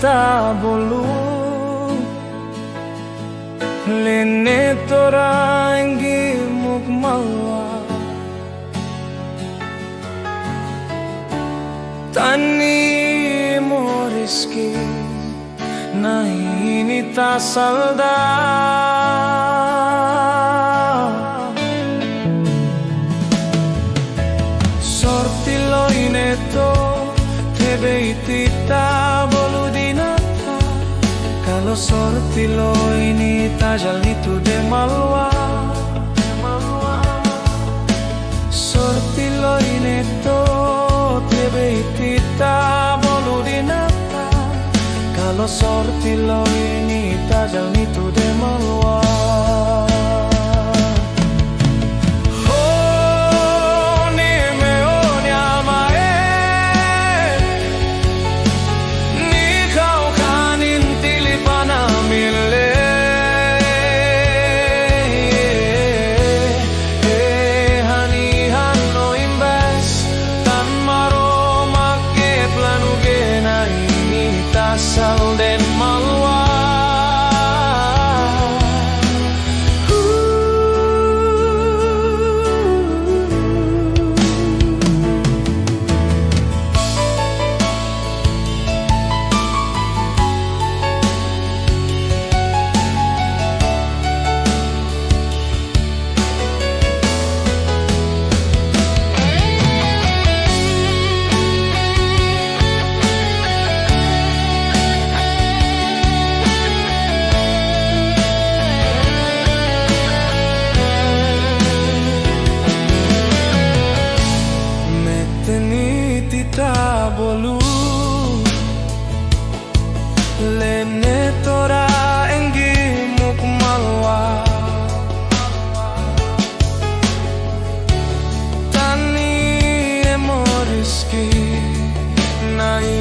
ता बोलू लेने तोराएंगी मुख मलवा tani moriski nahi nita salda sorti lo ineto tebe itita boludinata kalau sorti lo ini tajal itu de malwa sorti lo ineto tebe itita boludinata kalau sorti lo ini tajal itu de malwa asal den malwa ta bolu lene tora engi muk malwa tani emoriski nai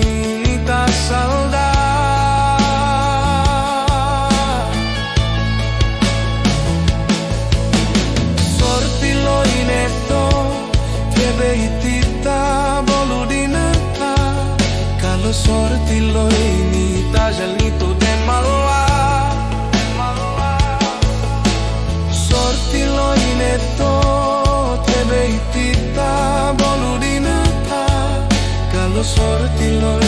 nita salda sorti lo ineto tebe itita kalau sorti lo ini tajal itu de malwa sorti lo ineto tebe itita boludinata kalau sorti lo